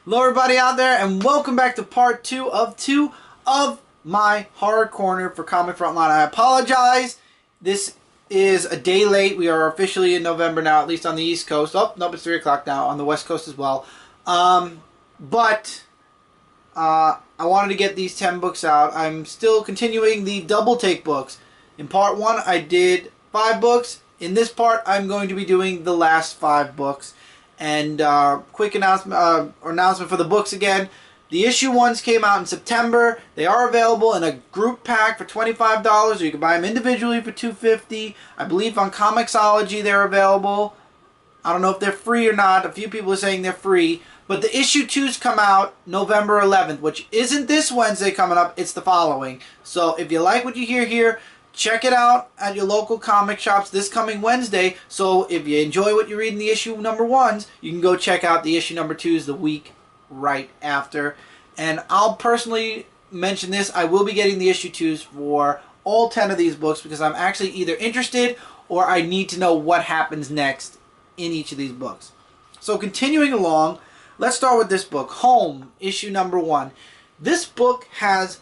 Hello everybody out there, and welcome back to part 2 of my horror corner for Comic Frontline. I apologize. This is a day late. We are officially in November now, at least on the East Coast. Oh, nope, it's 3 o'clock now on the West Coast as well. But I wanted to get these 10 books out. I'm still continuing the double take books. In part 1, I did 5 books. In this part, I'm going to be doing the last 5 books. And quick announcement for the books again. The issue ones came out in September. They are available in a group pack for $25, or you can buy them individually for $2.50. I believe on Comixology they're available. I don't know if they're free or not. A few people are saying they're free. But the issue 2s come out November 11th, which isn't this Wednesday coming up. It's the following. So if you like what you hear here, check it out at your local comic shops this coming Wednesday. So if you enjoy what you read in the issue number 1s, you can go check out the issue number 2s the week right after. And I'll personally mention this. I will be getting the issue 2s for all 10 of these books because I'm actually either interested or I need to know what happens next in each of these books. So continuing along, let's start with this book, Home, issue number 1. This book had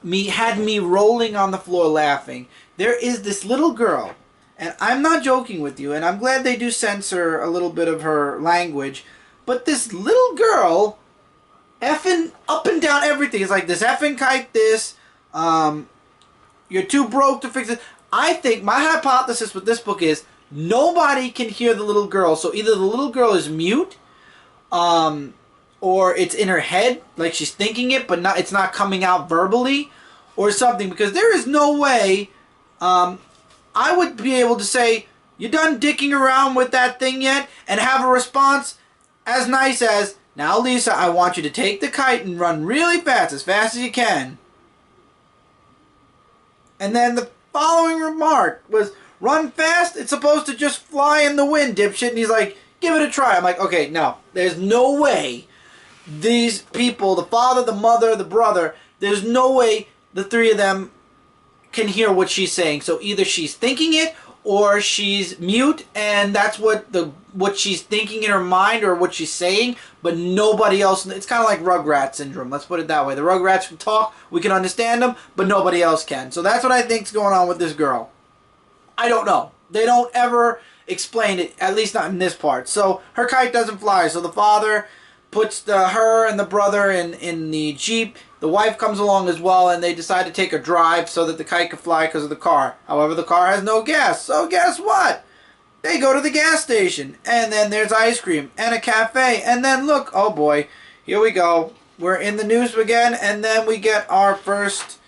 me rolling on the floor laughing. There is this little girl, and I'm not joking with you, and I'm glad they do censor a little bit of her language, but this little girl effing up and down everything. It's like this effing kite this, you're too broke to fix it. I think my hypothesis with this book is nobody can hear the little girl, so either the little girl is mute, or it's in her head, like she's thinking it, but it's not coming out verbally, or something. Because there is no way I would be able to say, "You done dicking around with that thing yet?" and have a response as nice as, "Now, Lisa, I want you to take the kite and run really fast as you can." And then the following remark was, "Run fast? It's supposed to just fly in the wind, dipshit." And he's like, "Give it a try." I'm like, okay, no, there's no way these people, the father, the mother, the brother, there's no way the three of them can hear what she's saying. So either she's thinking it or she's mute, and that's what she's thinking in her mind or what she's saying, but nobody else. It's kind of like Rugrat syndrome. Let's put it that way. The Rugrats can talk, we can understand them, but nobody else can. So that's what I think's going on with this girl. I don't know. They don't ever explain it, at least not in this part. So her kite doesn't fly. So the father puts her and the brother in the Jeep. The wife comes along as well, and they decide to take a drive so that the kite can fly because of the car. However, the car has no gas. So guess what? They go to the gas station, and then there's ice cream and a cafe. And then look, oh boy, here we go. We're in the news again, and then we get our first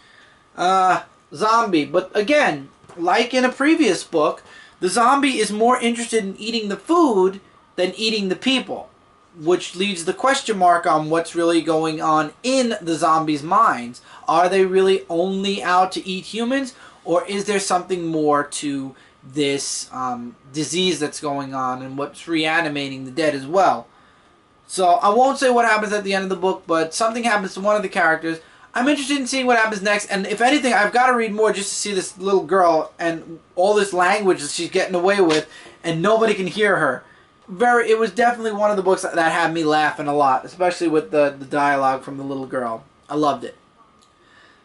zombie. But again, like in a previous book, the zombie is more interested in eating the food than eating the people, which leads the question mark on what's really going on in the zombies' minds. Are they really only out to eat humans, or is there something more to this disease that's going on and what's reanimating the dead as well? So I won't say what happens at the end of the book, but something happens to one of the characters. I'm interested in seeing what happens next, and if anything, I've got to read more just to see this little girl and all this language that she's getting away with, and nobody can hear her. It was definitely one of the books that had me laughing a lot, especially with the dialogue from the little girl. I loved it.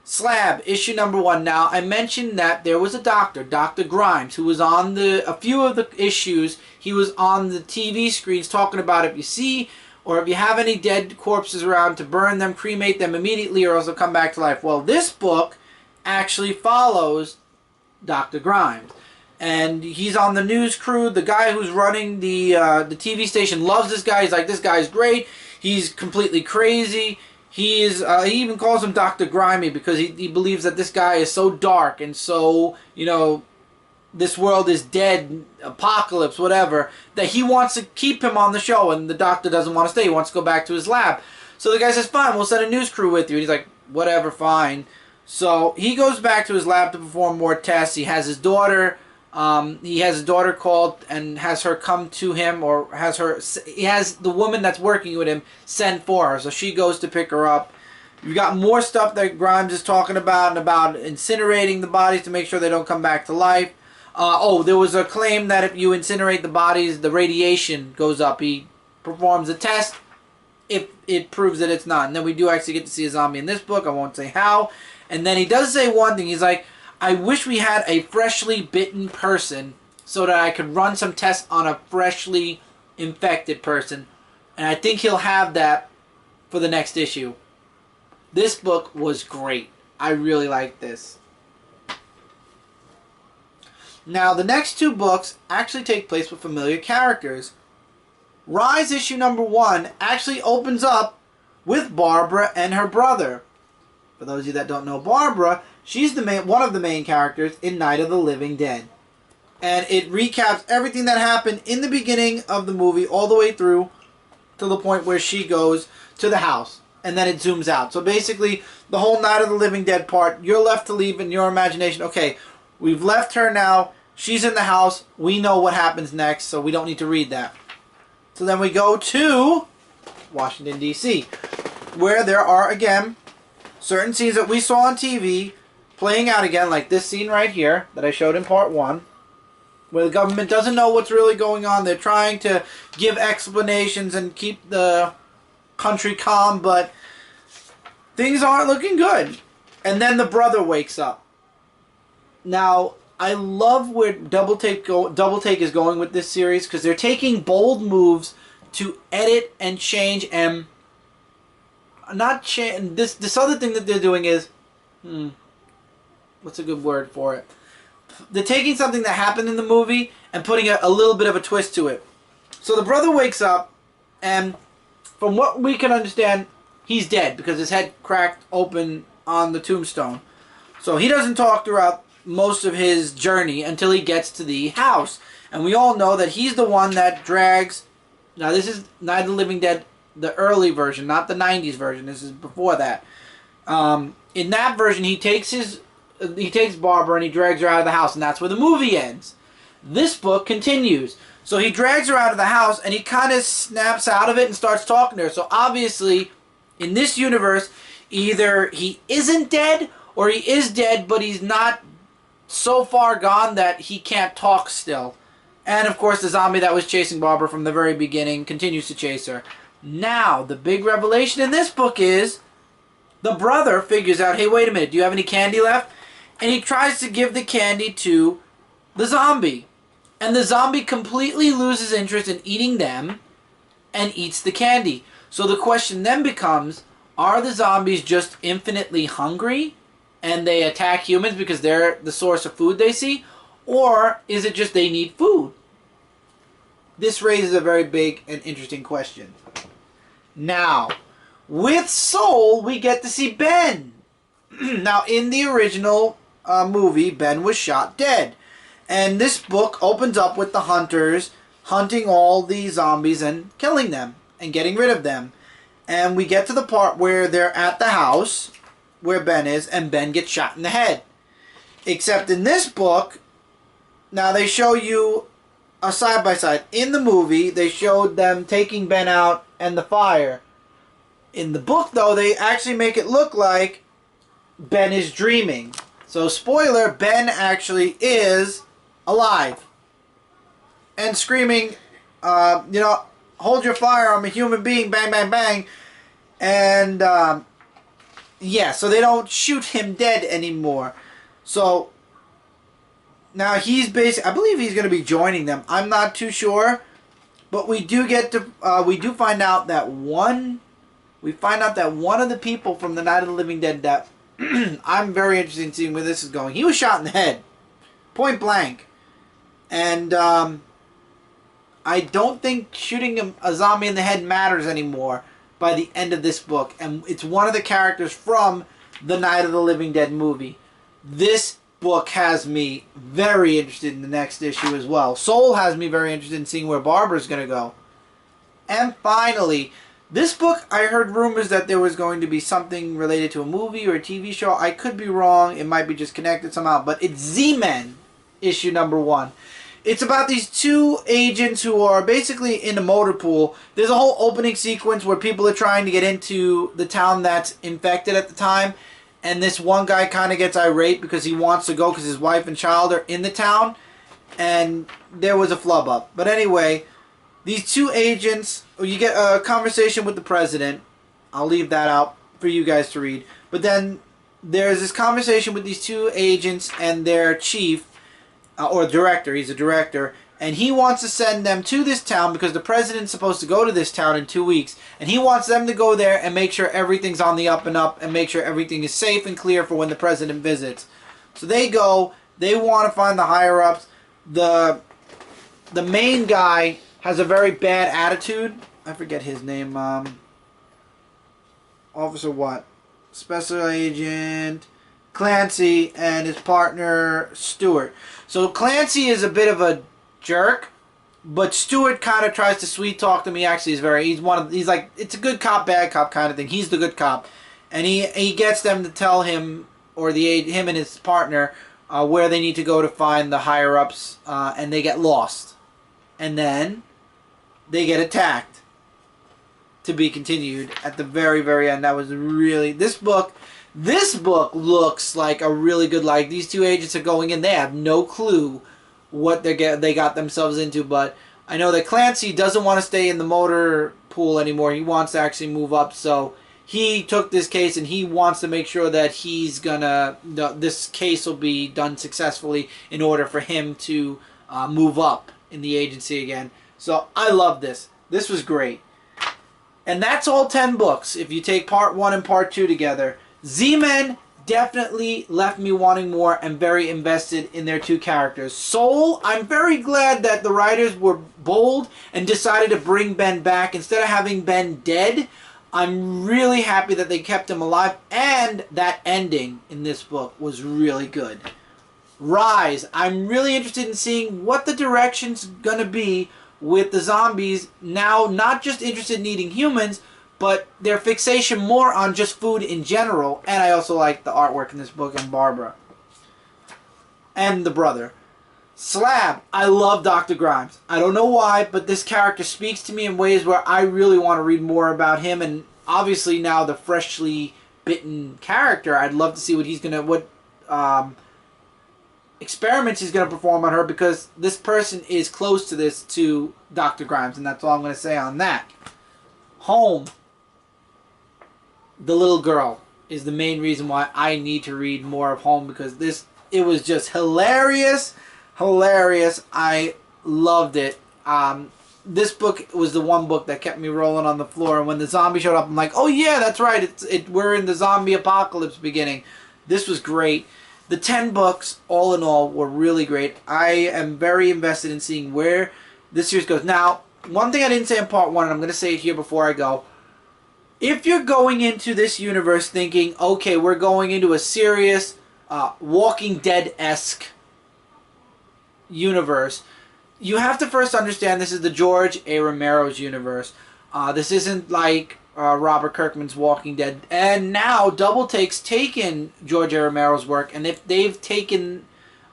Slab, issue number 1. Now, I mentioned that there was a doctor, Dr. Grimes, who was on a few of the issues. He was on the TV screens talking about if you see or if you have any dead corpses around, to burn them, cremate them immediately, or else they'll come back to life. Well, this book actually follows Dr. Grimes. And he's on the news crew. The guy who's running the TV station loves this guy. He's like, this guy's great. He's completely crazy. He even calls him Dr. Grimy because he believes that this guy is so dark and so, this world is dead, apocalypse, whatever, that he wants to keep him on the show, and the doctor doesn't want to stay. He wants to go back to his lab. So the guy says, fine, we'll send a news crew with you. And he's like, whatever, fine. So he goes back to his lab to perform more tests. He has his daughter. He has a daughter called and has her come to him, or he has the woman that's working with him send for her. So she goes to pick her up. You've got more stuff that Grimes is talking about, and about incinerating the bodies to make sure they don't come back to life. There was a claim that if you incinerate the bodies, the radiation goes up. He performs a test. if it proves that it's not. And then we do actually get to see a zombie in this book. I won't say how. And then he does say one thing. He's like, I wish we had a freshly bitten person so that I could run some tests on a freshly infected person. And I think he'll have that for the next issue. This book was great. I really liked this. Now, the next two books actually take place with familiar characters. Rise issue number 1 actually opens up with Barbara and her brother. For those of you that don't know Barbara, she's one of the main characters in Night of the Living Dead. And it recaps everything that happened in the beginning of the movie all the way through to the point where she goes to the house. And then it zooms out. So basically, the whole Night of the Living Dead part, you're left to leave in your imagination. Okay, we've left her now. She's in the house. We know what happens next, so we don't need to read that. So then we go to Washington, D.C., where there are, again, certain scenes that we saw on TV playing out again, like this scene right here that I showed in part 1, where the government doesn't know what's really going on. They're trying to give explanations and keep the country calm, but things aren't looking good. And then the brother wakes up. Now, I love where Double Take is going with this series, because they're taking bold moves to edit and change and not change. This other thing that they're doing is, what's a good word for it? They're taking something that happened in the movie and putting a little bit of a twist to it. So the brother wakes up, and from what we can understand, he's dead because his head cracked open on the tombstone. So he doesn't talk throughout most of his journey until he gets to the house. And we all know that he's the one that drags... Now this is Night of the Living Dead, the early version, not the 90s version. This is before that. In that version, he takes Barbara and he drags her out of the house, and that's where the movie ends. This book continues. So he drags her out of the house, and he kind of snaps out of it and starts talking to her. So obviously, in this universe, either he isn't dead, or he is dead, but he's not so far gone that he can't talk still. And of course, the zombie that was chasing Barbara from the very beginning continues to chase her. Now, the big revelation in this book is the brother figures out, hey, wait a minute, do you have any candy left? And he tries to give the candy to the zombie. And the zombie completely loses interest in eating them and eats the candy. So the question then becomes, are the zombies just infinitely hungry and they attack humans because they're the source of food they see? Or is it just they need food? This raises a very big and interesting question. Now, with Soul, we get to see Ben. Now, in the original movie, Ben was shot dead. And this book opens up with the hunters hunting all the zombies and killing them and getting rid of them. And we get to the part where they're at the house where Ben is, and Ben gets shot in the head. Except in this book, now they show you a side-by-side. In the movie, they showed them taking Ben out and the fire. In the book, though, they actually make it look like Ben is dreaming. So, spoiler, Ben actually is alive. And screaming, hold your fire, I'm a human being, bang, bang, bang. And, yeah, so they don't shoot him dead anymore. So, now he's basically, I believe he's going to be joining them. I'm not too sure. But we do get to, we do find out that one of the people from the Night of the Living Dead that I'm very interested in seeing where this is going. He was shot in the head. Point blank. And I don't think shooting a zombie in the head matters anymore by the end of this book. And it's one of the characters from the Night of the Living Dead movie. This book has me very interested in the next issue as well. Soul has me very interested in seeing where Barbara's going to go. And finally, this book, I heard rumors that there was going to be something related to a movie or a TV show. I could be wrong. It might be just connected somehow. But it's Z-Men, issue number 1. It's about these two agents who are basically in a motor pool. There's a whole opening sequence where people are trying to get into the town that's infected at the time. And this one guy kind of gets irate because he wants to go because his wife and child are in the town. And there was a flub up. But anyway, these two agents, you get a conversation with the president. I'll leave that out for you guys to read. But then there's this conversation with these two agents and their chief, or director. He's a director. And he wants to send them to this town because the president's supposed to go to this town in 2 weeks. And he wants them to go there and make sure everything's on the up and up and make sure everything is safe and clear for when the president visits. So they go. They want to find the higher-ups. The main guy has a very bad attitude. I forget his name. Officer what? Special Agent Clancy and his partner Stewart. So Clancy is a bit of a jerk, but Stewart kind of tries to sweet talk them. He actually is he's like, it's a good cop, bad cop kind of thing. He's the good cop, and he gets them to tell him, or him and his partner, where they need to go to find the higher ups, and they get lost, and then they get attacked. To be continued at the very, very end. That was really this book. This book looks like a really good. Like, these two agents are going in. They have no clue what they got themselves into. But I know that Clancy doesn't want to stay in the motor pool anymore. He wants to actually move up. So he took this case and he wants to make sure that this case will be done successfully in order for him to move up in the agency again. So I love this. This was great. And that's all 10 books if you take part 1 and part 2 together. Z-Men definitely left me wanting more and very invested in their two characters. Soul, I'm very glad that the writers were bold and decided to bring Ben back. Instead of having Ben dead, I'm really happy that they kept him alive. And that ending in this book was really good. Rise, I'm really interested in seeing what the direction's going to be with the zombies, now not just interested in eating humans, but their fixation more on just food in general. And I also like the artwork in this book and Barbara. And the brother. Slab, I love Dr. Grimes. I don't know why, but this character speaks to me in ways where I really want to read more about him. And obviously now the freshly bitten character, I'd love to see what he's going to, experiments he's going to perform on her, because this person is close to Dr. Grimes, and that's all I'm going to say on that. Home, the little girl, is the main reason why I need to read more of Home, because it was just hilarious. I loved it. This book was the one book that kept me rolling on the floor, and when the zombie showed up, I'm like, oh yeah, that's right, we're in the zombie apocalypse beginning. This was great. The 10 books, all in all, were really great. I am very invested in seeing where this series goes. Now, one thing I didn't say in part 1, and I'm going to say it here before I go. If you're going into this universe thinking, okay, we're going into a serious Walking Dead-esque universe, you have to first understand this is the George A. Romero's universe. This isn't like Robert Kirkman's Walking Dead. And now Double Take's taken George A. Romero's work, and they've taken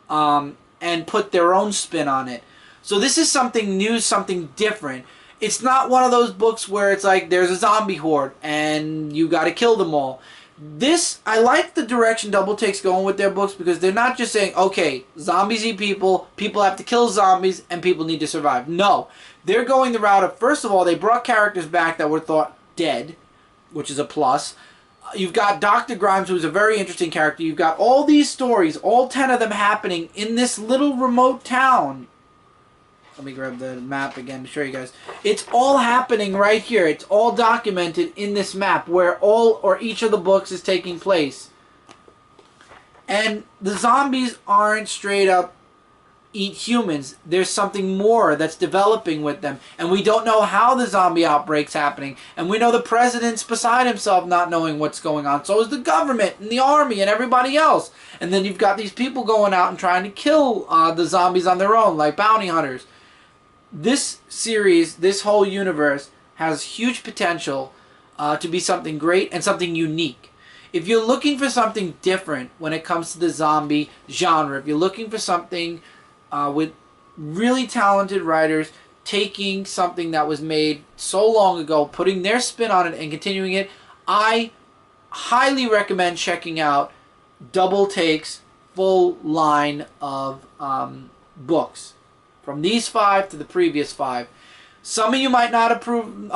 and put their own spin on it. So this is something new, something different. It's not one of those books where it's like there's a zombie horde and you got to kill them all. I like the direction Double Take's going with their books, because they're not just saying, okay, zombies eat people, people have to kill zombies, and people need to survive. No, they're going the route of, first of all, they brought characters back that were thought dead, which is a plus. You've got Dr. Grimes, who's a very interesting character. You've got all these stories, all 10 of them happening in this little remote town. Let me grab the map again to show you guys. It's all happening right here. It's all documented in this map where each of the books is taking place. And the zombies aren't straight up eat humans. There's something more that's developing with them, and we don't know how the zombie outbreak's happening, and we know the president's beside himself not knowing what's going on. So is the government and the army and everybody else. And then you've got these people going out and trying to kill the zombies on their own, like bounty hunters. This series, this whole universe, has huge potential to be something great and something unique. If you're looking for something different when it comes to the zombie genre, if you're looking for something with really talented writers taking something that was made so long ago, putting their spin on it and continuing it, I highly recommend checking out Double Take's full line of books, from these 5 to the previous 5. Some of you might not approve,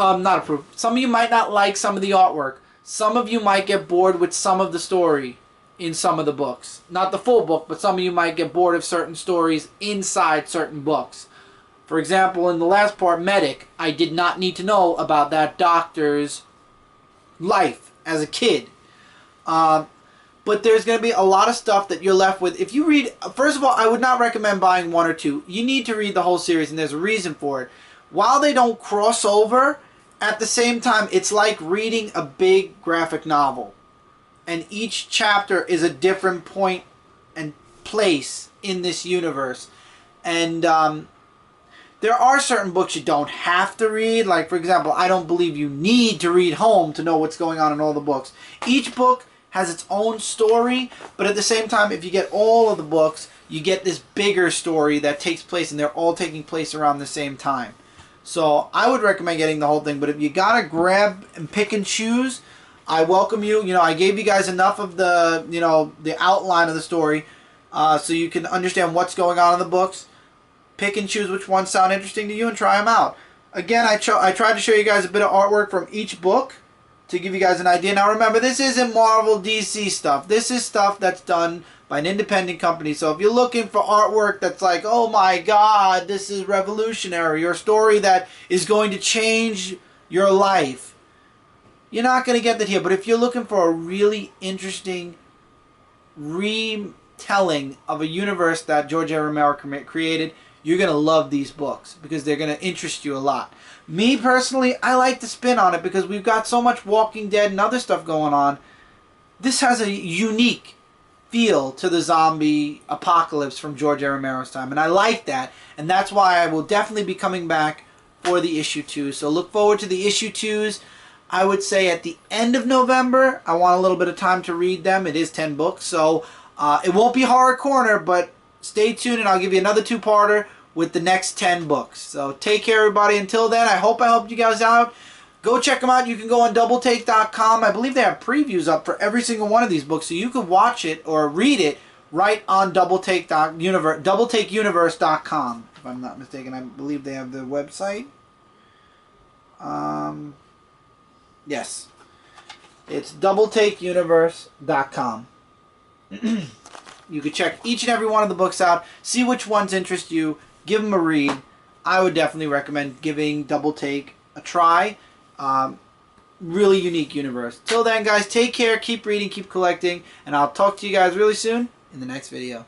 Some of you might not like some of the artwork. Some of you might get bored with some of the story in some of the books. Not the full book, but some of you might get bored of certain stories inside certain books. For example, in the last part, Medic, I did not need to know about that doctor's life as a kid. But there's going to be a lot of stuff that you're left with. If you read, first of all, I would not recommend buying one or two. You need to read the whole series, and there's a reason for it. While they don't cross over, at the same time, it's like reading a big graphic novel. And each chapter is a different point and place in this universe. And there are certain books you don't have to read. Like, for example, I don't believe you need to read Home to know what's going on in all the books. Each book has its own story, but at the same time, if you get all of the books, you get this bigger story that takes place, and they're all taking place around the same time. So I would recommend getting the whole thing, but if you gotta grab and pick and choose, I welcome you. You know, I gave you guys enough of the, you know, the outline of the story, so you can understand what's going on in the books. Pick and choose which ones sound interesting to you and try them out. Again, I tried to show you guys a bit of artwork from each book to give you guys an idea. Now remember, this isn't Marvel DC stuff. This is stuff that's done by an independent company. So if you're looking for artwork that's like, oh my god, this is revolutionary, or a story that is going to change your life, you're not going to get that here. But if you're looking for a really interesting retelling of a universe that George R. R. Romero created, you're going to love these books because they're going to interest you a lot. Me personally, I like the spin on it because we've got so much Walking Dead and other stuff going on. This has a unique feel to the zombie apocalypse from George R. R. Romero's time, and I like that, and that's why I will definitely be coming back for the issue 2. So look forward to the issue 2s. I would say at the end of November. I want a little bit of time to read them. It is 10 books, so it won't be Horror Corner, but stay tuned and I'll give you another 2-parter with the next 10 books. So take care, everybody. Until then, I hope I helped you guys out. Go check them out. You can go on DoubleTake.com. I believe they have previews up for every single one of these books, so you could watch it or read it right on DoubleTakeUniverse.com. If I'm not mistaken, I believe they have the website. Yes. It's DoubleTakeUniverse.com. You could check each and every one of the books out, see which ones interest you, give them a read. I would definitely recommend giving Double Take a try. Really unique universe. Till then, guys, take care, keep reading, keep collecting, and I'll talk to you guys really soon in the next video.